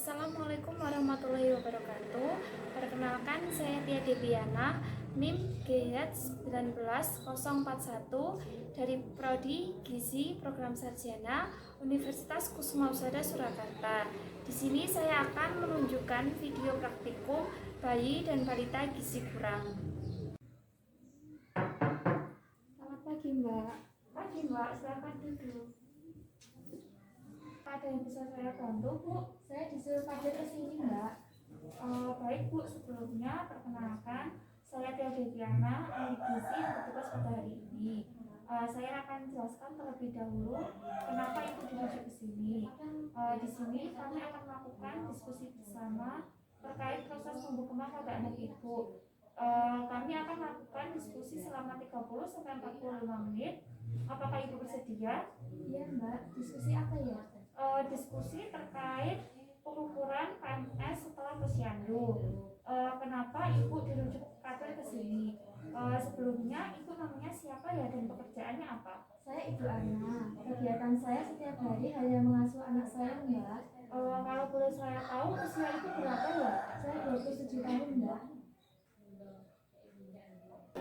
Assalamualaikum warahmatullahi wabarakatuh. Perkenalkan, saya Tia Deviana, NIM G19-041 dari Prodi Gizi Program Sarjana Universitas Kusuma Usada Surakarta. Di sini saya akan menunjukkan video praktikum bayi dan balita gizi kurang. Selamat pagi, Mbak. Pagi, Mbak. Silakan duduk. Ada yang bisa saya bantu, Bu? Saya disuruh pada ke sini, Mbak. Baik, Bu. Sebelumnya perkenalkan, saya Tia Deviana, ahli gizi yang bertugas pada hari ini. Saya akan jelaskan terlebih dahulu kenapa Ibu dirujuk ke sini. Di sini kami akan melakukan diskusi bersama terkait proses tumbuh kembang pada anak Ibu. Kami akan melakukan diskusi selama 30-45 menit. Apakah Ibu bersedia? Iya, Mbak. Diskusi apa ya? Diskusi terkait pengukuran PMS setelah posyandu. Kenapa Ibu dirujuk kader ke sini? Sebelumnya Ibu namanya siapa ya dan pekerjaannya apa? Saya Ibu Ana. Kegiatan saya setiap hari hanya mengasuh anak saya, Mbak. Kalau boleh saya tahu usia Ibu berapa ya? Saya 27 tahun, Mbak.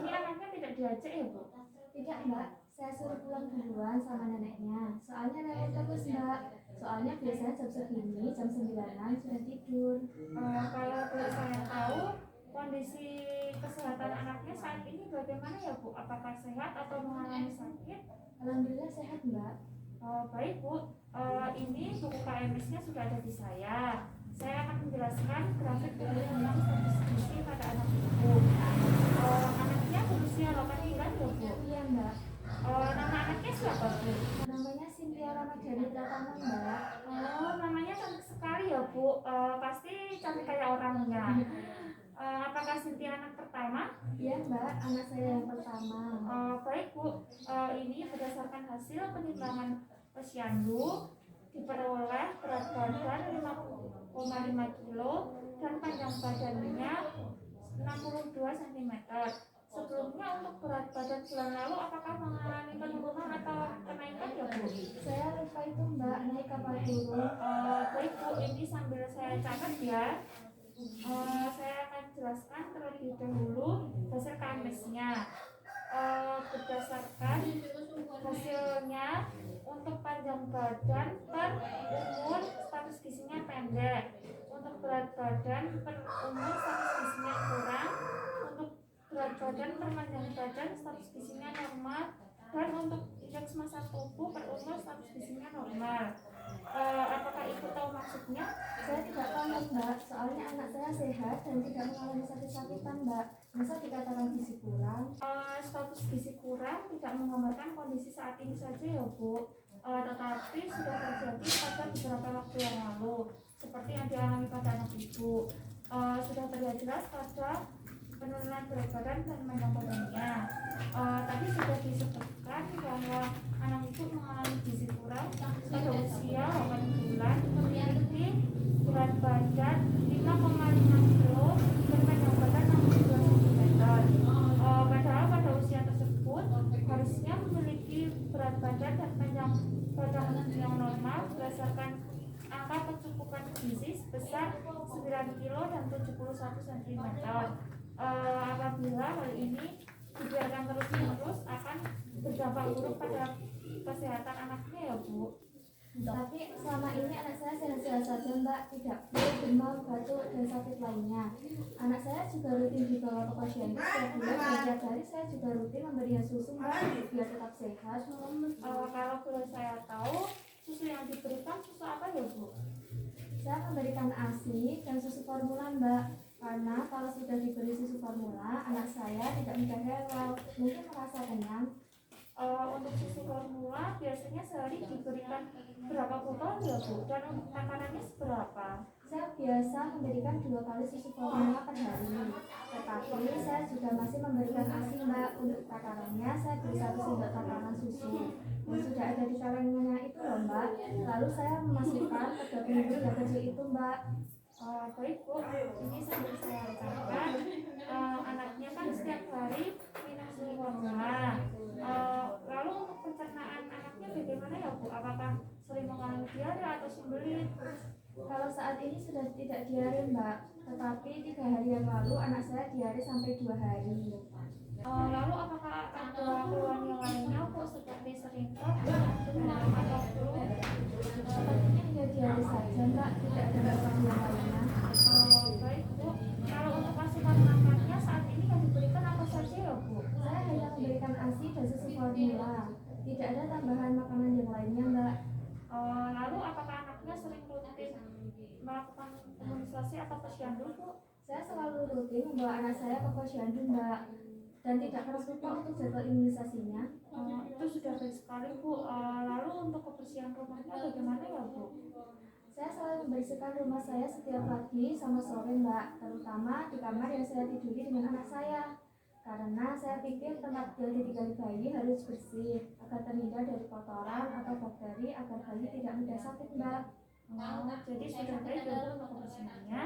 Ini anaknya tidak diajak ya, Bu? Tidak, Mbak. Saya suruh pulang duluan sama neneknya. Soalnya nenek terus, Mbak. Soalnya biasanya jam segini, jam 9-an sudah tidur. Kalau boleh saya tahu kondisi kesehatan anaknya saat ini bagaimana ya, Bu? Apakah sehat atau mengalami sakit? Alhamdulillah sehat, Mbak. Baik, Bu. Ini buku KMS-nya sudah ada di saya. Saya akan menjelaskan grafik tentang status gizi pada anak Ibu. Anaknya berusia 8 bulan ya, Bu? Iya, Mbak. Nama anaknya siapa, Bu? Namanya Cynthia Ramadhani Pratama, Mbak. Namanya cantik sekali ya, Bu. Pasti cantik kayak orangnya. Apakah Cynthia anak pertama? Iya, Mbak. Anak saya yang pertama. Baik, Bu. Ini berdasarkan hasil penimbangan posyandu diperoleh berat badan 5,5 kilo dan panjang badannya 62 cm. Sebelumnya untuk berat badan bulan lalu apakah mengalami penurunan atau kenaikan ya, Bu? Saya lupa itu, Mbak. Naik kapal turun. Baik, Bu, ini sambil saya catat ya. Saya akan jelaskan terlebih dahulu hasil KMS-nya. Berdasarkan hasilnya untuk panjang badan per umur status gizinya pendek, untuk berat badan per umur status gizinya kurang, untuk berat badan per panjang badan status gizinya normal, dan untuk indeks massa tubuh per umur status gizinya normal. Apakah Ibu tahu maksudnya? Saya tidak tahu, Mbak. Soalnya anak saya sehat dan tidak mengalami sakit-sakitan, Mbak. Masa dikatakan gizi kurang? Status gizi kurang tidak menggambarkan kondisi saat ini saja ya, Bu. Tetapi sudah terjadi pada beberapa waktu yang lalu, seperti yang dialami pada anak Ibu. Sudah terlihat jelas pada penurunan berat badan dan panjang badannya. Tadi sudah disebutkan bahwa anak Ibu mengalami gizi kurang pada usia 8 bulan, memiliki berat badan 5,5 kilo dan panjang badan 62 cm. Padahal pada usia tersebut harusnya memiliki berat badan dan panjang badan yang normal berdasarkan angka kecukupan gizi sebesar 9 kilo dan 71 cm. Apabila hal ini dibiarkan terus-menerus akan berdampak buruk pada kesehatan anaknya ya, Bu. Tapi selama ini anak saya sehat-sehat saja, Mbak. Tidak flu, demam, batuk, dan sakit lainnya. Anak saya juga rutin dibawa ke posyandu setiap bulan dan setiap hari saya juga rutin memberinya susu, Mbak, biar tetap sehat. Kalau boleh saya tahu susu yang diberikan susu apa ya, Bu? Saya memberikan ASI dan susu formula, Mbak. Karena kalau sudah diberi susu formula, anak saya tidak mudah rewel, mungkin merasa kenyang. Untuk susu formula biasanya sehari diberikan berapa botol ya, Bu? Dan untuk takanannya seberapa? Saya biasa memberikan 2 kali susu formula per hari. Tetapi saya juga masih memberikan ASI, Mbak. Untuk takarannya saya beri 1 sendok takaran susu yang sudah ada di kalengnya itu loh, Mbak. Lalu saya memasukkan ke pinggir yang kecil itu, Mbak. Baik, Bu, ini sambil saya catat. Anaknya kan setiap hari minum susu formula. Lalu untuk pencernaan anaknya bagaimana ya, Bu? Apakah sering mengalami diare atau sembelit? Kalau saat Saat ini sudah tidak diare Mbak, tetapi 3 hari yang lalu anak saya diare sampai 2 hari. Lalu apakah ada keluhan yang lainnya Bu seperti sering demam atau flu? Sepertinya hanya diare saja Mbak, tidak ada keluhan yang lainnya. Baik Bu, kalau untuk asupan makannya saat ini yang diberikan apa saja ya Bu? Saya hanya memberikan ASI dan susu formula, tidak ada tambahan makanan yang lainnya Mbak. Lalu apakah anaknya sering rutin melakukan imunisasi atau posyandu Bu? Saya selalu rutin membawa anak saya ke posyandu Mbak, dan tidak pernah lupa untuk jadwal imunisasinya. Itu sudah baik sekali Bu. Lalu untuk kebersihan rumahnya bagaimana ya Bu? Saya selalu membersihkan rumah saya setiap pagi sama sore Mbak, terutama di kamar yang saya tiduri dengan anak saya. Karena saya pikir tempat tinggal ditinggali bayi harus bersih agar terhindar dari kotoran atau bakteri agar bayi tidak mudah sakit Mbak. Jadi sudah baik ya Bu untuk kebersihannya.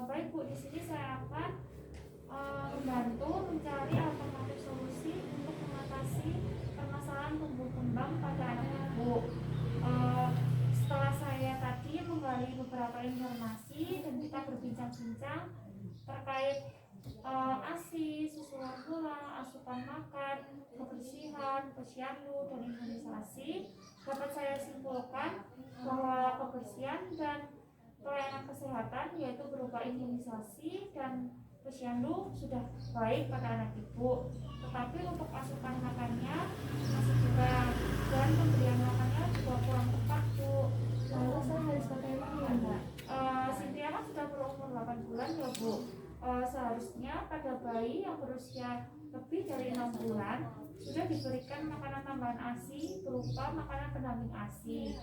Baik Bu, di sini saya akan membantu mencari alternatif solusi untuk mengatasi permasalahan tumbuh kembang pada anak Ibu. Setelah saya tadi menggali beberapa informasi dan kita berbincang-bincang terkait ASI, susu formula, asupan makan, kebersihan, posyandu, dan imunisasi, dapat saya simpulkan bahwa kebersihan dan pelayanan kesehatan yaitu berupa imunisasi dan posyandu sudah baik pada anak ibu, tetapi untuk asupan makannya masih kurang dan pemberian makannya juga kurang tepat Bu. Lalu saya harus bagaimana Mbak? Cynthia kan sudah berumur 8 bulan ya Bu. Seharusnya pada bayi yang berusia lebih dari 6 bulan sudah diberikan makanan tambahan ASI berupa makanan pendamping ASI.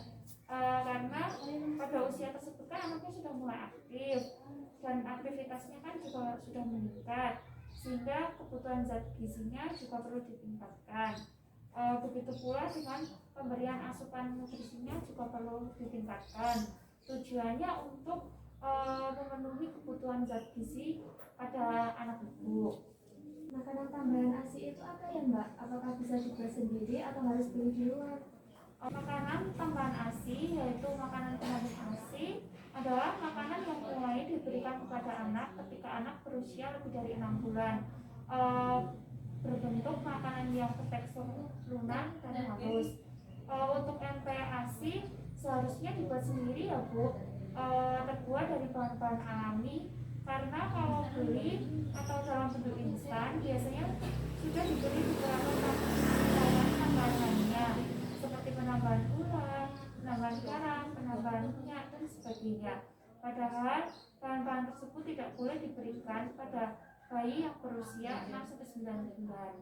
Karena pada usia tersebut kan anaknya sudah mulai aktif dan aktivitasnya kan juga sudah meningkat, sehingga kebutuhan zat gizinya juga perlu ditingkatkan. Begitu pula dengan pemberian asupan nutrisinya juga perlu ditingkatkan. Tujuannya untuk memenuhi kebutuhan zat gizi pada anak ibu. Makanan tambahan ASI itu apa ya Mbak? Apakah bisa dibuat sendiri atau harus beli di luar? Makanan tambahan ASI yaitu makanan pendamping ASI adalah makanan yang mulai diberikan kepada anak ketika anak berusia lebih dari 6 bulan. Berbentuk makanan yang bertekstur lunak dan halus. Untuk MPASI seharusnya dibuat sendiri ya Bu, terbuat dari bahan-bahan alami, karena kalau beli atau dalam bentuk instan biasanya sudah diberi beberapa tambahan lainnya seperti penambahan gula, penambahan garam, penambahan minyak dan sebagainya. Padahal bahan-bahan tersebut tidak boleh diberikan pada bayi yang berusia 6-9 bulan.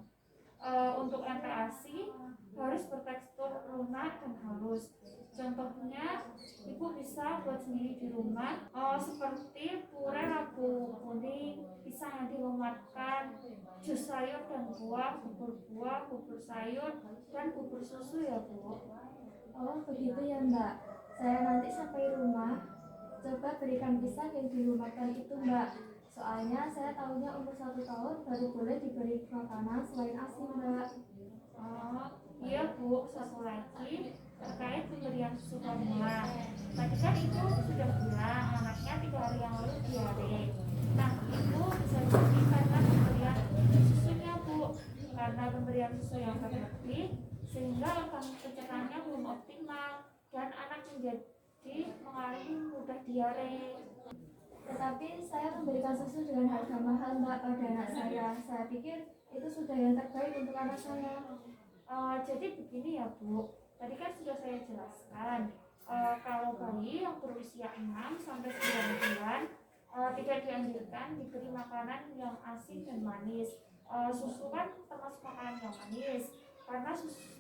Untuk MPASI harus bertekstur lunak dan halus. Contohnya, ibu bisa buat sendiri di rumah, seperti puree labu kuning, pisang yang dilumatkan, jus sayur dan buah, bubur sayur, dan bubur susu ya Bu. Oh begitu ya Mbak. Saya nanti sampai rumah coba berikan pisang yang dilumatkan itu Mbak. Soalnya saya tahunya umur 1 tahun baru boleh diberi makanan selain ASI Mbak. Iya Bu, satu lagi terkait pemberian susu formula. Tadi kan ibu sudah bilang anaknya 3 hari yang lalu diare. Nah, ibu bisa jadi karena pemberian susunya Bu, karena pemberian susu yang berlebih sehingga organ pencernaannya belum optimal dan anak menjadi mengalami mudah diare. Tetapi saya memberikan susu dengan harga mahal Mbak pada anak saya. Saya pikir itu sudah yang terbaik untuk anak saya. Jadi begini ya Bu, tadi kan sudah saya jelaskan, kalau bayi yang berusia 6-9 bulan tidak dianjurkan diberi makanan yang asin dan manis. Susu kan termasuk makanan yang manis, karena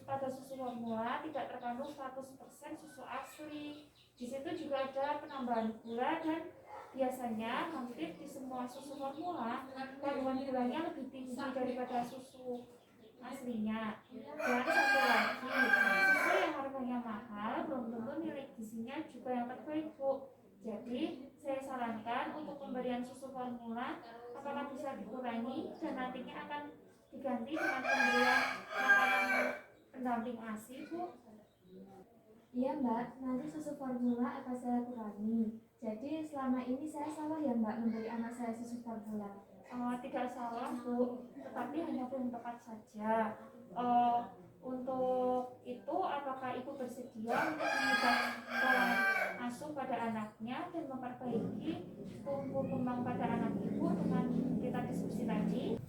pada susu formula tidak terkandung 100% susu asli. Di situ juga ada penambahan gula dan biasanya hampir di semua susu formula kandungan gulanya lebih tinggi daripada susu aslinya. Dan satu lagi, susu yang harganya mahal belum tentu nilai gizinya juga yang terbaik Bu. Jadi saya sarankan untuk pemberian susu formula apakah bisa dikurangi dan nantinya akan diganti dengan pemberian makanan pendamping ASI Bu. Iya Mbak, nanti susu formula akan saya kurangi. Jadi selama ini saya salah ya Mbak memberi anak saya susu formula? Tidak salah Bu, tetapi hanya belum tepat saja. Untuk itu, apakah Ibu bersedia untuk mengubah pola asuh pada anaknya dan memperbaiki tumbuh kembang pada anak Ibu dengan kita diskusi tadi?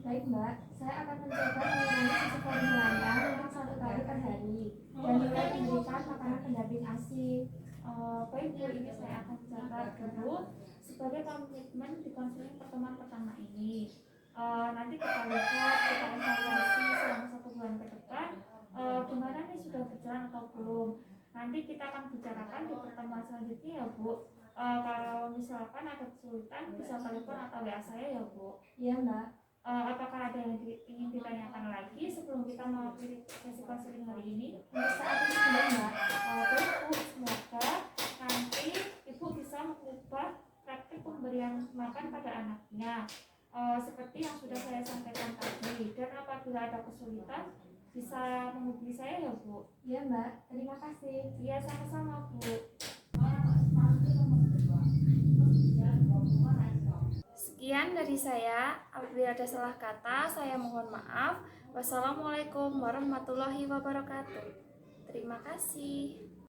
Baik Mbak, saya akan mencoba mengurangi susu formulanya mungkin 1 kali per hari dan mulai memberikan makanan pendamping ASI. Baik Bu, ini saya akan catat dulu sebagai komitmen di konseling pertemuan pertama ini. Nanti kita lihat, kita evaluasi selama 1 bulan ke depan, gimana nih sudah berjalan atau belum. Nanti kita akan bicarakan di pertemuan selanjutnya ya Bu. Kalau misalkan ada kesulitan bisa telepon atau WA saya ya Bu. Iya Mbak. Apakah ada yang ingin ditanyakan lagi sebelum kita mengakhiri sesi konseling hari ini? Untuk saat ini sudah Mbak. Baik Bu, semoga nanti Ibu bisa mengubah praktik pemberian makan pada anaknya seperti yang sudah saya sampaikan tadi. Dan apabila ada kesulitan bisa menghubungi saya ya Bu. Iya Mbak, terima kasih. Iya, sama-sama Bu. Sekian dari saya. Apabila ada salah kata, saya mohon maaf. Wassalamualaikum warahmatullahi wabarakatuh. Terima kasih.